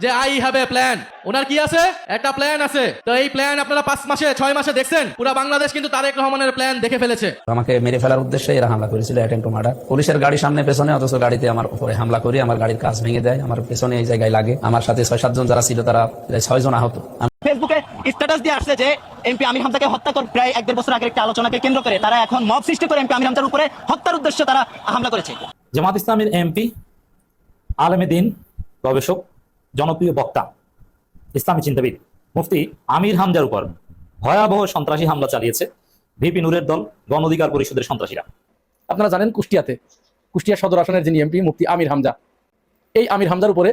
যে I have a plan. ওনার কি আছে? একটা প্ল্যান আছে। তো এই প্ল্যান আপনারা 5 মাসে 6 মাসে দেখছেন? পুরো বাংলাদেশ কিন্তু তারেক রহমানের প্ল্যান দেখে ফেলেছে। আমাকে মেরে ফেলার উদ্দেশ্যে এরা হামলা করেছিল, অ্যাটেম্প টু মার্ডার। পুলিশের গাড়ি সামনে পেছনে, অথচ গাড়িতে আমার উপরে হামলা করে আমার গাড়ির কাঁচ ভেঙে দেয়, আমার পেছনে এই জায়গায় লাগে। আমার সাথে 6-7 জন যারা ছিল তারা 6 জন আহত। ফেসবুকে স্ট্যাটাস দিয়ে আসছে যে এমপি আমির হামজাকে হত্যা করে প্রায় 1-1.5 বছর আগের একটা আলোচনাকে কেন্দ্র করে তারা এখন মব সৃষ্টি করে এমপি আমির হামজার উপরে হত্যার উদ্দেশ্যে তারা হামলা করেছে। জামাত ইসলামের এমপি, আলেমে দ্বীন, গবেষক, জনপ্রিয় বক্তা, ইসলামী চিন্তাবিদ মুফতি আমির হামজার উপর ভয়াবহ সন্ত্রাসী হামলা চালিয়েছে ভিপি নূরের দল, গণ অধিকার পরিষদের সন্ত্রাসীরা। আপনারা জানেন কুষ্টিয়া সদর আসনের যিনি এমপি মুফতি আমির হামজা, এই আমির হামজার উপরে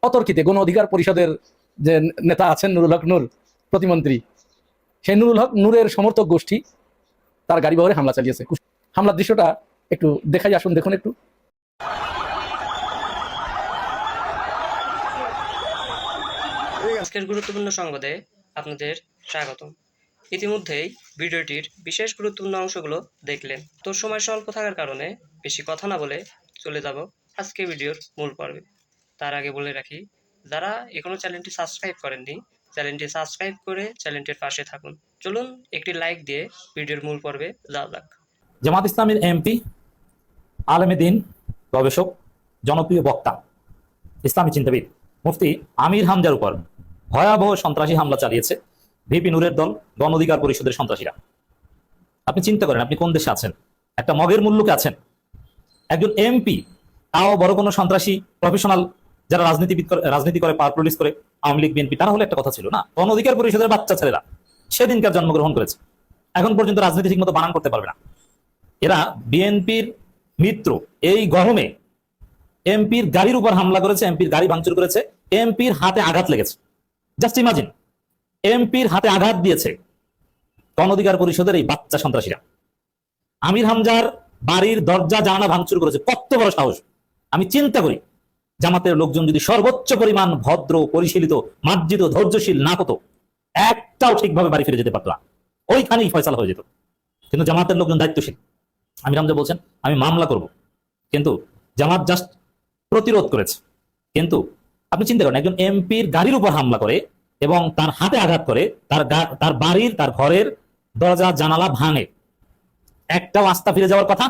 অতর্কিতে গণ অধিকার পরিষদের যে নেতা আছেন নুরুল হক নূর, প্রতিমন্ত্রী, সেই নুরুল হক নূরের সমর্থক গোষ্ঠী তার গাড়ি বহরে হামলা চালিয়েছে। হামলার দৃশ্যটা একটু দেখাই, আসুন দেখুন একটু। আজকের গুরুত্বপূর্ণ সংবাদে আপনাদের স্বাগতম। ইতিমধ্যেই ভিডিওটির বিশেষ গুরুত্বপূর্ণ অংশগুলো দেখলেন। তো সময় স্বল্প থাকার কারণে বেশি কথা না বলে চলে যাব আজকে ভিডিওর মূল পর্বে। তার আগে বলে রাখি, যারা এখনো চ্যানেলটি সাবস্ক্রাইব করেননি, চ্যানেলটি সাবস্ক্রাইব করে চ্যানেলটির পাশে থাকুন। চলুন একটি লাইক দিয়ে ভিডিওর মূল পর্বে যাওয়া যাক। জামাত ইসলামের এমপি, আলেমে দ্বীন, গবেষক, জনপ্রিয় বক্তা, ইসলামী চিন্তাবিদ মুফতি আমির হামজার উপর ভয়াবহ সন্ত্রাসী হামলা চালিয়েছে ভিপি নূরের দল, গণ অধিকার পরিষদের সন্ত্রাসীরা। আপনি চিন্তা করেন, আপনি কোন দেশে আছেন? একটা মগের মুল্লুকে আছেন। একজন এমপি, তাও বড় কোনো সন্ত্রাসী প্রফেশনাল যারা রাজনীতি করে, পাওয়ার পুলিশ করে, আওয়ামী লীগ বিএনপি, তারা হলে একটা কথা ছিল না। গণ অধিকার পরিষদের বাচ্চা ছেলেরা সেদিনকার জন্মগ্রহণ করেছে, এখন পর্যন্ত রাজনীতি ঠিক মতো বানান করতে পারবে না। এরা বিএনপির মিত্র। এই গরমে এমপির গাড়ির উপর হামলা করেছে, এমপির গাড়ি ভাঙচুর করেছে, এমপির হাতে আঘাত লেগেছে। জাস্ট ইমাজিন, এমপির হাতে আঘাত দিয়েছে গণ অধিকার পরিষদের এই বাচ্চা সন্ত্রাসীরা। আমির হামজার বাড়ির দরজা জানালা ভাঙচুর করেছে। কত বড় সাহস! আমি চিন্তা করি, জামাতের লোকজন যদি সর্বোচ্চ পরিমাণ ভদ্র, পরিশীলিত, মার্জিত, ধৈর্যশীল না হতো, একটাও ঠিকভাবে বাড়ি ফিরে যেতে পারতো না, ওইখানেই ফয়সালা হয়ে যেত। কিন্তু জামাতের লোকজন দায়িত্বশীল। আমির হামজা বলছেন আমি মামলা করব, কিন্তু জামাত জাস্ট প্রতিরোধ করেছে। কিন্তু আপনি চিন্তা করেন, একজন এমপির গাড়ির উপর হামলা করে এবং তার হাতে আঘাত করে, তার বাড়ির, তার ঘরের দরজা জানালা ভাঙে, একটাও আস্থা ফিরে যাওয়ার কথা?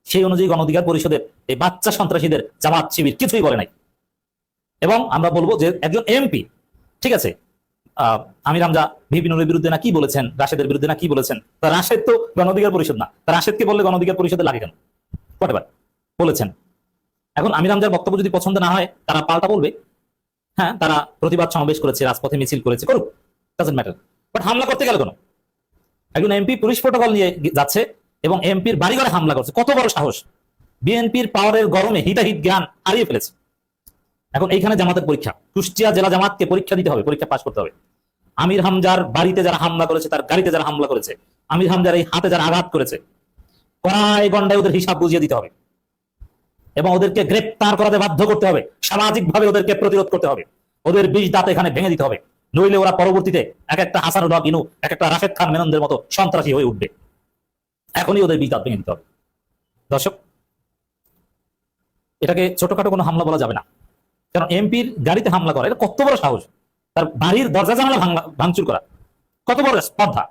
সেই অনুযায়ী গণ অধিকার পরিষদের এই বাচ্চা সন্ত্রাসীদের জামাত শিবির কিছুই বলে নাই। এবং আমরা বলবো যে একজন এমপি, ঠিক আছে, আমির হামজা ভিপি নূরের বিরুদ্ধে না কি বলেছেন, রাশেদের বিরুদ্ধে না কি বলেছেন, তা রাশেদ তো গণ অধিকার পরিষদ না, তা রাশেদকে বললে গণ অধিকার পরিষদে লাগে কেন? হোয়াটএভার বলেছেন। এখন আমির হামজার বক্তব্য যদি পছন্দ না হয়, তারা পাল্টা বলবে। হ্যাঁ, তারা প্রতিবাদ সমাবেশ করেছে, রাজপথে মিছিল করেছে, করুক, ডাজন্ট ম্যাটার। বাট হামলা করতে গেল কেন? একজন এমপি পুলিশ প্রোটোকল নিয়ে যাচ্ছে এবং এমপির বাড়িঘরে হামলা করছে। কত বড় সাহস! বিএনপির পাওয়ারের গরমে হিতাহিত জ্ঞান হারিয়ে ফেলেছে। এখন এইখানে জামাতের পরীক্ষা। কুষ্টিয়া জেলা জামাতকে পরীক্ষা দিতে হবে, পরীক্ষা পাস করতে হবে। আমির হামজার বাড়িতে যারা হামলা করেছে, তার গাড়িতে যারা হামলা করেছে, আমির হামজার এই হাতে যারা আঘাত করেছে, কড়াই গন্ডায় ওদের হিসাব বুঝিয়ে দিতে হবে এবং ওদেরকে গ্রেপ্তার করাতে বাধ্য করতে হবে। সামাজিকভাবে ওদেরকে প্রতিরোধ করতে হবে, ওদের বিষ দাঁত এখানে ভেঙে দিতে হবে। নইলে ওরা পরবর্তীতে এক একটা হাসানুল হক ইনু, এক একটা রাশেদ খান মেননদের মতো সন্ত্রাসী হয়ে উঠবে। এখনই ওদের বিষ দাঁত ভেঙে দিতে হবে। দর্শক, এটাকে ছোটখাটো কোনো হামলা বলা যাবে না, কারণ এমপির গাড়িতে হামলা করা এটা কত বড় সাহস! তার বাড়ির দরজা জানালা ভাঙচুর করা কত বড় স্পর্ধা!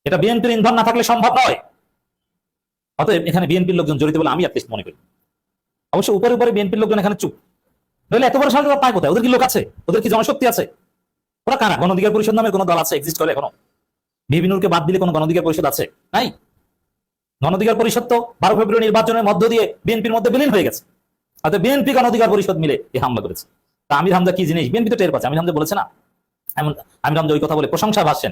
এটা বিএনপির ইন্ধন না থাকলে সম্ভব নয়। অতএব এখানে বিএনপির লোকজন জড়িত বলে আমি অ্যাটলিস্ট মনে করি। অবশ্য উপরে উপরে বিএনপির লোকজন এখানে চুপ, নইলে এত বড় সাহস ওরা পায় কোথায়? ওদের কি লোক আছে? ওদের কি জনশক্তি আছে? ওরা কারা? গণ অধিকার পরিষদ নামে কোনো দল আছে, এক্সিস্ট করে এখনো? ভিপি নূরকে বাদ দিলে কোনো গণ অধিকার পরিষদ আছে? নাই। গণ অধিকার পরিষদ তো 12 ফেব্রুয়ারি নির্বাচনের মধ্য দিয়ে বিএনপির মধ্যে বিলীন হয়ে গেছে। অর্থাৎ বিএনপি গণ অধিকার পরিষদ মিলে এই হামলা করেছে। তা আমির হামজা কি জিনিস বিএনপি তো টের পাচ্ছে। আমির হামজা বলেছে না, এমন আমির হামজা ওই কথা বলে প্রশংসা ভাসছেন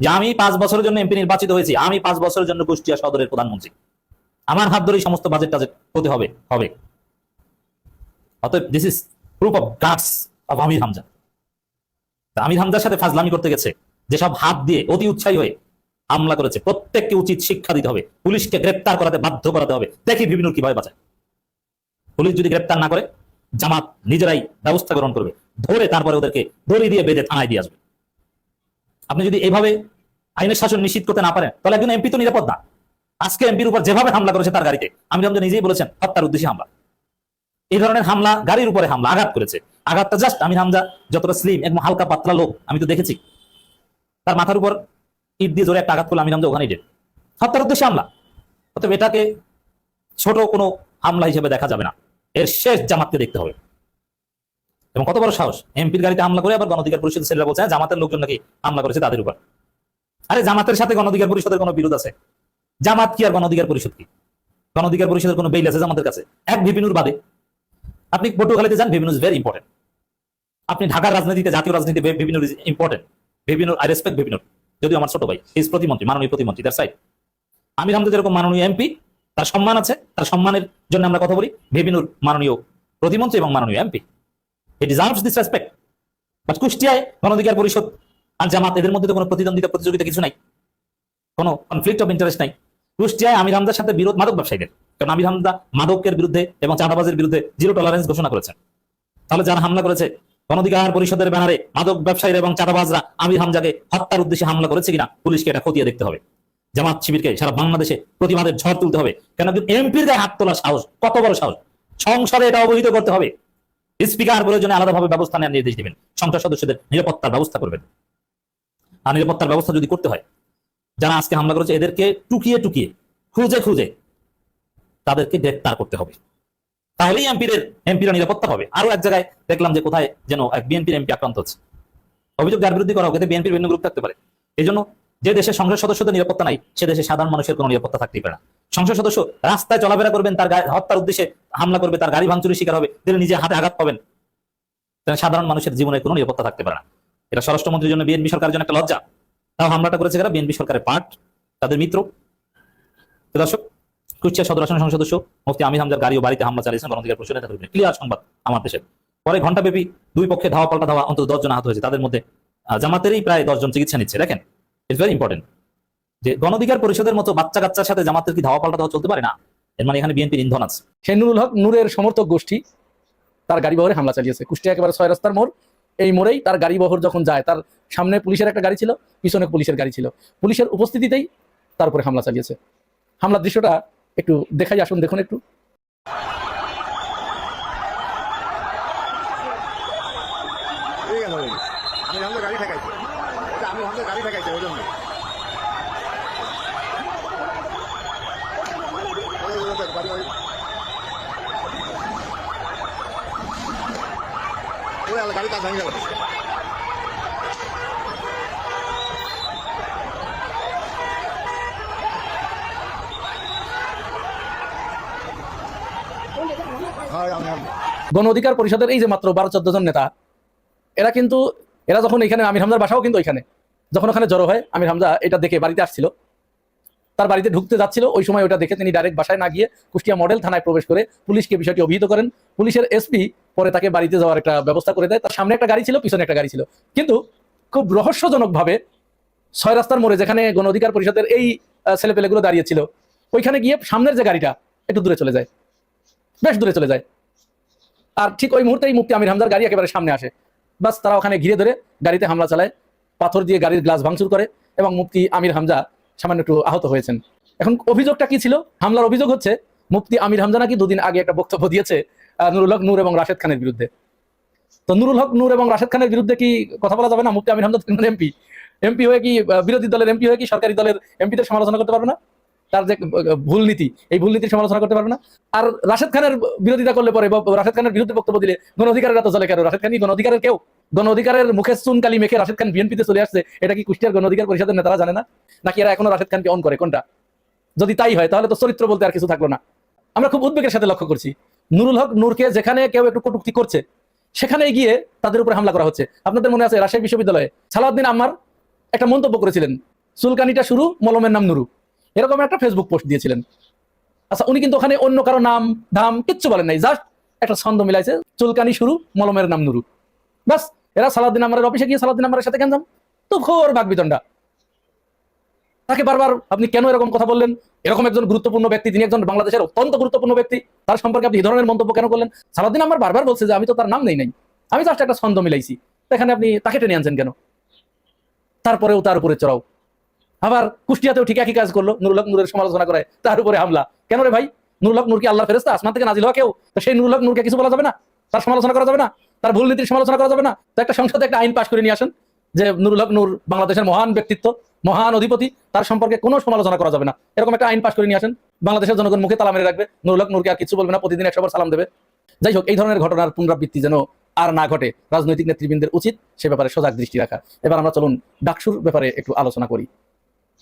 যে আমি 5 বছরের জন্য এমপি নির্বাচিত হয়েছি, আমি 5 বছরের জন্য কুষ্টিয়া সদরের প্রধানমন্ত্রী, আমার হাত ধরেই সমস্ত বাজেট টাজেট হতে হবে। অতএব this is proof of guts of Amir Hamza. Amir হামজার সাথে ফাজলামি করতে গেছে যেসব হাত দিয়ে অতি উৎসাহী হয়ে হামলা করেছে, প্রত্যেককে উচিত শিক্ষা দিতে হবে, পুলিশকে গ্রেপ্তার করাতে বাধ্য করাতে হবে। দেখি ভিপি নূর কিভাবে বাঁচায়। পুলিশ যদি গ্রেপ্তার না করে, জামাত নিজেরাই ব্যবস্থা গ্রহণ করবে, ধরে তারপরে ওদেরকে দড়ি দিয়ে বেঁধে থানায় দিয়ে আসবে। আপনি যদি এইভাবে আইনের শাসন নিশ্চিত করতে না পারেন, তাহলে একজন এমপি তো নিরাপদ না। আজকে এমপির উপর যেভাবে হামলা করেছে তার গাড়িতে, আমির হামজা নিজেই বলেছেন হত্যার উদ্দেশ্যে হামলা। এই ধরনের হামলা, গাড়ির উপরে হামলা, আঘাত করেছে। আঘাতটা জাস্ট আমির হামজা যতটা স্লিম, একদম হালকা পাতলা লোক, আমি তো দেখেছি, তার মাথার উপর ইট দিয়ে জোরে একটা আঘাত করলে আমির হামজা ওখানেই ডেড। হত্যার উদ্দেশ্যে হামলা। অতএব এটাকে ছোট কোনো হামলা হিসেবে দেখা যাবে না, এর শেষ জামাতকে দেখতে হবে। এবং কত বড় সাহস, এমপির গাড়িতে হামলা করে আবার গণ অধিকার পরিষদের ছেলেরা বলছে জামাতের লোকজন নাকি হামলা করেছে তাদের উপর। আরে জামাতের সাথে গণ অধিকার পরিষদের কোনো বিরোধ আছে? জামাত কি আর গণ অধিকার পরিষদ কি? গণ অধিকার পরিষদের কোনো বেইল আছে জামাতের কাছে? এক ভিপিনুর বাদে। আপনি পটুয়াখালীতে যান, ভিপিনুর ইজ ভেরি ইম্পর্টেন্ট। আপনি ঢাকার রাজনীতিতে, জাতীয় রাজনীতিতে ভিপিনুর ইজ ইম্পর্টেন্ট। ভিপিনুর, আই রেসপেক্ট ভিপিনুর, যদিও আমার ছোট ভাই, ইজ প্রতিমন্ত্রী, মাননীয় প্রতিমন্ত্রী, দ্যাটস রাইট। আমির হামজা যেরকম মাননীয় এমপি, তার সম্মান আছে, তার সম্মানের জন্য আমরা কথা বলি। ভিপিনুর মাননীয় প্রতিমন্ত্রী এবং মাননীয় MP, he deserves this respect. But কুষ্টিয়ায় গণ অধিকার পরিষদ আর জামাত, এদের মধ্যে তো কোনো প্রতিদ্বন্দ্বিতা, প্রতিযোগিতা কিছু নাই, কোনো কনফ্লিক্ট অফ ইন্টারেস্ট নাই। কুষ্টিয়ায় আমির হামজার সাথে বিরোধ মাদক ব্যবসায়ীদের, কারণ আমির হামজা মাদকের বিরুদ্ধে এবং চাঁদাবাজের বিরুদ্ধে জিরো টলারেন্স ঘোষণা করেছেন। তাহলে যারা হামলা করেছে গণ অধিকার পরিষদের ব্যানারে, মাদক ব্যবসায়ীরা এবং চাঁদাবাজরা আমির হামজাকে হত্যার উদ্দেশ্যে হামলা করেছে কিনা পুলিশকে এটা খতিয়ে দেখতে হবে। জামাত শিবিরকে সারা বাংলাদেশে প্রতিবাদের ঝড় তুলতে হবে। কেন এমপির গায়ে হাত তোলার সাহস, কত বড় সাহস! সংসদে এটা অবহিত করতে হবে। স্পিকার প্রয়োজনে আলাদাভাবে ব্যবস্থা নেওয়ার নির্দেশ দিবেন, সংসদ সদস্যদের নিরাপত্তার ব্যবস্থা করবেন। আর নিরাপত্তার ব্যবস্থা যদি করতে হয়, যারা আজকে হামলা করেছে এদেরকে টুকিয়ে টুকিয়ে, খুঁজে খুঁজে তাদেরকে গ্রেপ্তার করতে হবে। তাহলেই এমপিরা নিরাপত্তা হবে। আরো এক জায়গায় দেখলাম যে কোথায় যেন এক বিএনপির এমপি আক্রান্ত হচ্ছে, অভিযোগ যার বিরুদ্ধে করা হোক, এতে বিএনপির বিভিন্ন গ্রুপ থাকতে পারে। এই জন্য যে দেশে সংসদ সদস্যদের নিরাপত্তা নাই, সে দেশে সাধারণ মানুষের কোনো নিরাপত্তা থাকতেই পারে না। সংসদ সদস্য রাস্তায় চলাফেরা করবেন, তার হত্যার উদ্দেশ্যে হামলা করবে, তার গাড়ি ভাঙচুরের শিকার হবে, তিনি নিজে হাতে আঘাত পাবেন, সাধারণ মানুষের জীবনে কোনো নিরাপত্তা থাকতে পারে না। এটা স্বরাষ্ট্রমন্ত্রীর জন্য, বিএনপি সরকারের জন্য একটা লজ্জা। তাও হামলাটা করেছে যারা বিএনপি সরকারের পার্ট, তাদের মিত্র। দর্শক, কুষ্টিয়া সদর আসনের সংসদ সদস্য মুফতি আমির হামজার গাড়ি ও বাড়িতে হামলা চালিয়েছেন গণ অধিকার পরিষদের নেতাকর্মীরা। ক্লিয়ার সংবাদ আমার দেশের। পরে ঘণ্টাব্যাপী দুই পক্ষে ধাওয়া পাল্টা ধাওয়া, অন্তত 10 জন আহত হয়েছে, তাদের মধ্যে জামাতেরই প্রায় 10 জন চিকিৎসা নিচ্ছে। দেখেন, ইটস ভেরি ইম্পর্টেন্ট যে গণ অধিকার পরিষদের মতো বাচ্চা কাচ্চার সাথে জামাতের কি ধাওয়া পাল্টা ধাওয়া চলতে পারে না? এর মানে এখানে বিএনপির ইন্ধন আছে। সেই নুরুল হক নূরের সমর্থক গোষ্ঠী তার গাড়ি বহরে হামলা চালিয়েছে। কুষ্টিয়া একেবারে 6 রাস্তার মোড়, এই মোড়েই তার গাড়ি বহর যখন যায়, তার সামনে পুলিশের একটা গাড়ি ছিল, পিছনে পুলিশের গাড়ি ছিল, পুলিশের উপস্থিতিতেই তার উপরে হামলা চালিয়েছে। হামলার দৃশ্যটা একটু দেখাই, আসুন দেখুন একটু। আমি গাড়ি ঠেকাইছি, আমি গাড়ি ঠেকাইছি ওই জন্য। গাড়ি কাজ ভেঙে গেল। গণ অধিকার পরিষদের এই যে মাত্র 12-14 জন নেতা, এরা যখন এখানে, আমির হামজার বাসাও কিন্তু ওইখানে, যখন ওখানে জড়ো হয়, আমির হামজা এটা দেখে বাড়িতে আসছিল, তার বাড়িতে ঢুকতে যাচ্ছিল, ওই সময় ওটা দেখে তিনি ডাইরেক্ট বাসায় না গিয়ে কুষ্টিয়া মডেল থানায় প্রবেশ করে পুলিশকে বিষয়টি অভিহিত করেন। পুলিশের এসপি পরে তাকে বাড়িতে যাওয়ার একটা ব্যবস্থা করে দেয়। তার সামনে একটা গাড়ি ছিল, পিছনে একটা গাড়ি ছিল, কিন্তু খুব রহস্যজনকভাবে 6 রাস্তার মোড়ে যেখানে গণ অধিকার পরিষদের এই ছেলেপেলেগুলো দাঁড়িয়েছিল, ওইখানে গিয়ে সামনের যে গাড়িটা একটু দূরে চলে যায়, বেশ দূরে চলে যায়। আর ঠিক ওই মুহূর্তেই মুফতি আমির হামজার গাড়ি একেবারে সামনে আসে। বাস তারা ওখানে ঘিরে ধরে গাড়িতে হামলা চালায়, পাথর দিয়ে গাড়ির গ্লাস ভাঙচুর করে, এবং মুফতি আমির হামজা সামান্য একটু আহত হয়েছেন। এখন অভিযোগটা কি ছিল? হামলার অভিযোগ হচ্ছে মুফতি আমির হামজা নাকি 2 দিন আগে একটা বক্তব্য দিয়েছে নুরুল হক নূর এবং রাশেদ খানের বিরুদ্ধে। তো নুরুল হক নূর এবং রাশেদ খানের বিরুদ্ধে কি কথা বলা যাবে না? মুফতি আমির হামজা এমপি হয়ে কি বিরোধী দলের এমপি হয়ে কি সরকারি দলের এমপিদের সমালোচনা করতে পারবে না? তার যে ভুল নীতি, এই ভুল নীতির সমালোচনা করতে পারবে না? আর রাশেদ খানের বিরোধিতা করলে পরে, রাশেদ খানের বিরুদ্ধে বক্তব্য দিলে গণ অধিকারের এত চলে কেন? রাশেদ খান কি গণ অধিকারের কেউ? গণ অধিকারের মুখে চুন কালি মেখে রাশেদ খান বিএনপিতে চলে আসছে, এটা কি কুষ্টিয়ার গণ অধিকার পরিষদের নেতারা জানে না? নাকি এরা এখনো রাশেদ খানকে অন করে? কোনটা? যদি তাই হয় তাহলে তো চরিত্র বলতে আর কিছু থাকলো না। আমরা খুব উদ্বেগের সাথে লক্ষ্য করছি, নুরুল হক নূরকে যেখানে কেউ একটু কটূক্তি করছে, সেখানে গিয়ে তাদের উপরে হামলা করা হচ্ছে। আপনাদের মনে আছে রাজশাহী বিশ্ববিদ্যালয়ে সালাউদ্দিন আম্মার একটা মন্তব্য করেছিলেন, চুলকানিটা শুরু, মলমের নাম নুরু, এরকম একটা ফেসবুক পোস্ট দিয়েছিলেন। আচ্ছা, উনি কিন্তু ওখানে অন্য কারো নাম ধাম কিচ্ছু বলেন নাই, জাস্ট একটা ছন্দ মিলাইছে, চুলকানি শুরু, মলমের নাম নুরু। বাস, এরা সালাউদ্দিন আম্মারের অফিসে গিয়ে সালাউদ্দিন আম্মারের সাথে কেন তো ঘোর বাগবিতণ্ডা। তাকে বারবার আপনি কেন এরকম কথা বললেন? এরকম একজন গুরুত্বপূর্ণ ব্যক্তি, তিনি একজন বাংলাদেশের অত্যন্ত গুরুত্বপূর্ণ ব্যক্তি, তার সম্পর্কে আপনি এই ধরনের মন্তব্য কেন করলেন? সালাউদ্দিন আম্মার বারবার বলছে যে আমি তো তার নাম নেই, আমি জাস্ট একটা ছন্দ মিলাইছি, এখানে আপনি তাকে টেনে আনছেন কেন? তারপরেও তার উপরে চড়াও। আবার কুষ্টিয়াতেও ঠিক একই কাজ করলো, নুরুল হক নূরের সমালোচনা করে তার উপরে হামলা। কেন রে ভাই? নুরুল হক নূর কি আল্লাহর ফেরেশতা, আসমান থেকে নাজিল হওয়া কেউ? তো সেই নুরুল হক নূরকে কিছু বলা যাবে না? তার সমালোচনা করা যাবে না? তার ভুল নীতির সমালোচনা করা যাবে না? তো একটা সংসদে একটা আইন পাশ করে নিয়ে আসেন যে নুরুল হক নূর বাংলাদেশের মহান ব্যক্তিত্ব, মহান অধিপতি, তার সম্পর্কে কোনো সমালোচনা করা যাবে না, এরকম একটা আইন পাশ করে নিয়ে আসেন। বাংলাদেশের জনগণ মুখে তালা মেরে রাখবে, নুরুল হক নূরকে আর কিছু বলবে না, প্রতিদিন 100 বার সালাম দেবে। যাই হোক, এই ধরনের ঘটনার পুনরাবৃত্তি যেন আর না ঘটে, রাজনৈতিক নেতৃবৃন্দের উচিত সে ব্যাপারে সজাগ দৃষ্টি রাখা। এবার আমরা চলুন ডাকসুর ব্যাপারে একটু আলোচনা করি।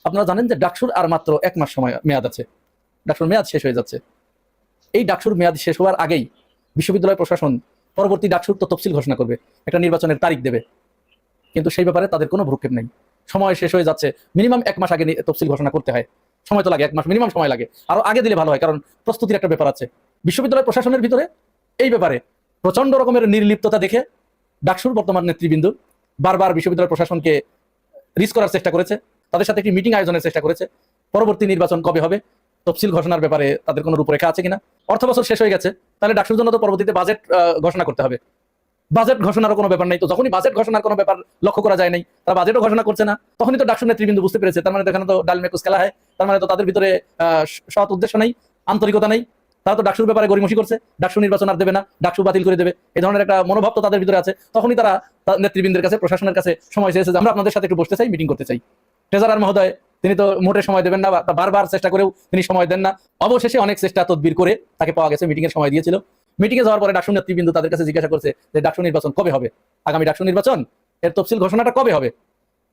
আপনারা জানেন যে ডাকসুর আর মাত্র 1 মাস সময় মেয়াদ আছে, ডাকসুর মেয়াদ শেষ হয়ে যাচ্ছে। এই ডাকসুর মেয়াদ শেষ হওয়ার আগেই বিশ্ববিদ্যালয় প্রশাসন পরবর্তী ডাকসুর তো তফসিল ঘোষণা করবে, একটা নির্বাচনের তারিখ দেবে, কিন্তু সেই ব্যাপারে তাদের কোনো ভ্রুক্ষেপ নেই। সময় শেষ হয়ে যাচ্ছে, মিনিমাম 1 মাস আগে তফসিল ঘোষণা করতে হয়, সময় তো লাগে 1 মাস মিনিমাম সময় লাগে, আরো আগে দিলে ভালো হয়, কারণ প্রস্তুতির একটা ব্যাপার আছে। বিশ্ববিদ্যালয় প্রশাসনের ভিতরে এই ব্যাপারে প্রচন্ড রকমের নির্লিপ্ততা দেখে ডাকসুর বর্তমান নেতৃবৃন্দ বারবার বিশ্ববিদ্যালয় প্রশাসনকে রিস্ক করার চেষ্টা করেছে, তাদের সাথে একটি মিটিং আয়োজনের চেষ্টা করেছে। পরবর্তী নির্বাচন কবে হবে, তফসিল ঘোষণার ব্যাপারে তাদের কোনো রূপরেখা আছে কিনা। অর্থ বছর শেষ হয়ে গেছে, তাহলে ডাকসুর জন্য তো পরবর্তীতে বাজেট ঘোষণা করতে হবে। বাজেট ঘোষণার কোনো ব্যাপার নাই, তো যখনই বাজেট ঘোষণার কোনো ব্যাপার লক্ষ্য করা যায় নাই, তারা বাজেটও ঘোষণা করছে না, তখনই তো ডাকসুর নেতৃবৃন্দ বুঝতে পেরেছে তার মানে তো এখানে তো ডাল মেকুস খেলা হয়, তার মানে তো তাদের ভিতরে সৎ উদ্দেশ্য নেই, আন্তরিকতা নেই, তারা তো ডাকসুর ব্যাপারে গড়িমসি করছে, ডাকসু নির্বাচন আর দেবে না, ডাকসু বাতিল করে দেবে, এই ধরনের একটা মনোভাব তো তাদের ভিতরে আছে। তখনই তারা নেতৃবৃন্দের কাছে, প্রশাসনের কাছে সময় চেয়েছে যে আমরা আপনাদের সাথে একটু বসতে চাই, মিটিং করতে চাই। ট্রেজারার মহোদয় তিনি তো মোটে সময় দেবেন না, বা বারবার চেষ্টা করেও তিনি সময় দেন না। অবশেষে অনেক চেষ্টা তদবির করে তাকে পাওয়া গেছে, মিটিং এর সময় দিয়েছিল। মিটিং এ যাওয়ার পরে ডাকসু নেতৃবৃন্দ তাদের কাছে জিজ্ঞাসা করছে যে ডাকসু নির্বাচন কবে হবে, আগামী ডাকসু নির্বাচন এর তফসিল ঘোষণাটা কবে হবে।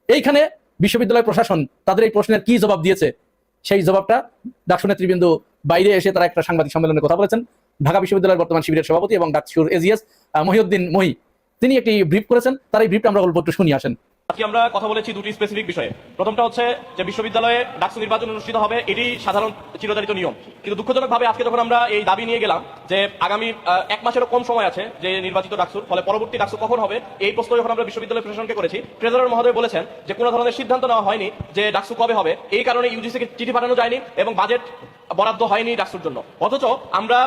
এইখানে বিশ্ববিদ্যালয় প্রশাসন তাদের এই প্রশ্নের কি জবাব দিয়েছে, সেই জবাবটা ডাকসু নেতৃবৃন্দ বাইরে এসে তারা একটা সাংবাদিক সম্মেলনে কথা বলেছেন। ঢাকা বিশ্ববিদ্যালয়ের বর্তমান শিবিরের সভাপতি এবং ডাকসুর এজিএস মহিউদ্দিন মহি, তিনি একটি ব্রিফ করেছেন, তার এই ব্রিফটা আমরা অল্প একটু শুনি আসেন। আজকে আমরা কথা বলেছি দুটি স্পেসিফিক বিষয়ে। প্রথমটা হচ্ছে যে বিশ্ববিদ্যালয়ে ডাকসু নির্বাচন অনুষ্ঠিত হবে, এটি সাধারণ চিরধারিত নিয়ম, কিন্তু দুঃখজনকভাবে আজকে যখন আমরা এই দাবি নিয়ে গেলাম যে আগামী 1 মাসেরও কম সময় আছে যে নির্বাচিত ডাকসুর, ফলে পরবর্তী ডাকসু কখন হবে এই প্রশ্ন যখন আমরা বিশ্ববিদ্যালয় প্রশাসনকে করেছি, ট্রেজারার মহোদয় বলেছেন যে কোনো ধরনের সিদ্ধান্ত নেওয়া হয়নি যে ডাকসু কবে হবে, এই কারণে ইউজিসিকে চিঠি পাঠানো যায়নি এবং বাজেট বরাদ্দ হয়নি ডাকসুর জন্য। অথচ আমরা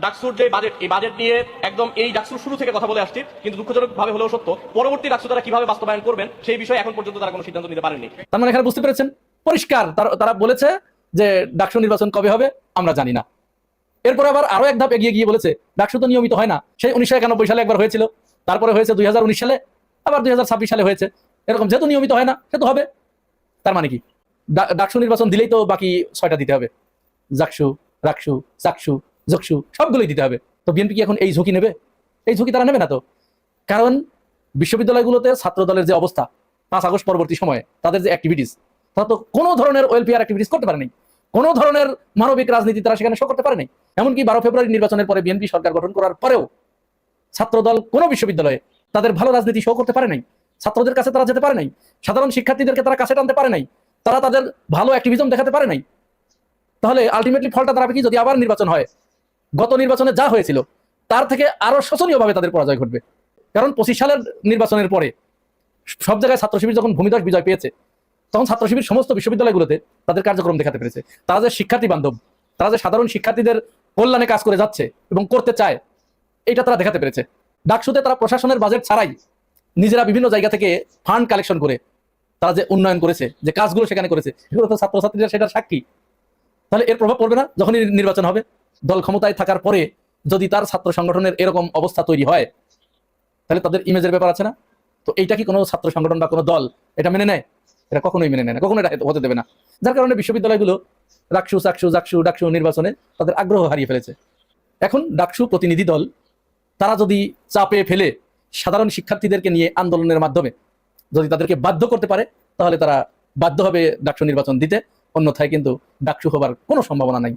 ডাকসুর যে বাজেট, এই বাজেট নিয়ে একদম এই ডাকসুর শুরু থেকে কথা বলে আসছি, কিন্তু দুঃখজনক ভাবে হলেও সত্য, পরবর্তী ডাকসু তারা কিভাবে বাস্তবায়ন করবেন সেই বিষয়ে এখন পর্যন্ত তারা কোনো সিদ্ধান্ত নিতে পারেননি। তার মানে এখানে বুঝতে পেরেছেন পরিষ্কার, তারা বলেছে যে ডাকসু নির্বাচন কবে হবে আমরা জানি না। এরপর আবার আরো এক ধাপ এগিয়ে গিয়ে বলেছে ডাকসু তো নিয়মিত হয় না, সেই 1991 সালে একবার হয়েছিল, তারপরে হয়েছে 2019 সালে, আবার 2026 সালে হয়েছে, এরকম যেহেতু নিয়মিত হয় না সেহেতু হবে। তার মানে কি ডাকসু নির্বাচন দিলেই তো বাকি 6টা দিতে হবে, জাকসু, রাকসু, চাকসু, জকসু সবগুলোই দিতে হবে। তো বিএনপি কি এখন এই ঝুঁকি নেবে? এই ঝুঁকি তারা নেবে না তো, কারণ বিশ্ববিদ্যালয়গুলোতে ছাত্র দলের যে অবস্থা 5 আগস্ট পরবর্তী সময়ে তাদের যে অ্যাক্টিভিটিস, তারা তো কোনো ধরনের ওয়েলফেয়ার অ্যাক্টিভিটিস করতে পারে নাই, কোনো ধরনের মানবিক রাজনীতি তারা সেখানে শো করতে পারে নাই। এমনকি 12 ফেব্রুয়ারি নির্বাচনের পরে বিএনপি সরকার গঠন করার পরেও ছাত্রদল কোনো বিশ্ববিদ্যালয়ে তাদের ভালো রাজনীতি শো করতে পারে নাই, ছাত্রদের কাছে তারা যেতে পারে নাই, সাধারণ শিক্ষার্থীদেরকে তারা কাছে টানতে পারে নাই, তারা তাদের ভালো অ্যাক্টিভিজম দেখাতে পারে নাই। তাহলে আলটিমেটলি ফলটা দাঁড়াবে কি, যদি আবার নির্বাচন হয় গত নির্বাচনে যা হয়েছিল তার থেকে আরো শোচনীয়ভাবে তাদের পরাজয় ঘটবে। কারণ 25 সালের নির্বাচনের পরে সব জায়গায় ছাত্র শিবির যখন ভূমিধস বিজয় পেয়েছে, তখন ছাত্র শিবির সমস্ত বিশ্ববিদ্যালয়গুলোতে তাদের কার্যক্রম দেখাতে পেরেছে, তারা যে শিক্ষার্থী বান্ধব, তারা যে সাধারণ শিক্ষার্থীদের কল্যাণে কাজ করে যাচ্ছে এবং করতে চায়, এটা তারা দেখাতে পেরেছে। ডাকসুতে তারা প্রশাসনের বাজেট ছাড়াই নিজেরা বিভিন্ন জায়গা থেকে ফান্ড কালেকশন করে তারা যে উন্নয়ন করেছে, যে কাজগুলো সেখানে করেছে, এগুলো তো ছাত্রছাত্রীরা সেটার সাক্ষী। তাহলে এর প্রভাব পড়বে না যখনই নির্বাচন হবে? দল ক্ষমতায় থাকার পরে যদি তার ছাত্র সংগঠনের এরকম অবস্থা তৈরি হয়, তাহলে তাদের ইমেজের ব্যাপার আছে না? তো এইটা কি কোনো ছাত্র সংগঠন বা কোনো দল এটা মেনে নেয়? এটা কখনোই মেনে নেয় না, কখনো এটা হতে দেবে না। যার কারণে বিশ্ববিদ্যালয়গুলো রাকসু, চাকসু, জাকসু, ডাকসু নির্বাচনে তাদের আগ্রহ হারিয়ে ফেলেছে। এখন ডাকসু প্রতিনিধি দল তারা যদি চাপে ফেলে সাধারণ শিক্ষার্থীদেরকে নিয়ে আন্দোলনের মাধ্যমে যদি তাদেরকে বাধ্য করতে পারে, তাহলে তারা বাধ্য হবে ডাকসু নির্বাচন দিতে, অন্যথায় কিন্তু ডাকসু হবার কোনো সম্ভাবনা নাই।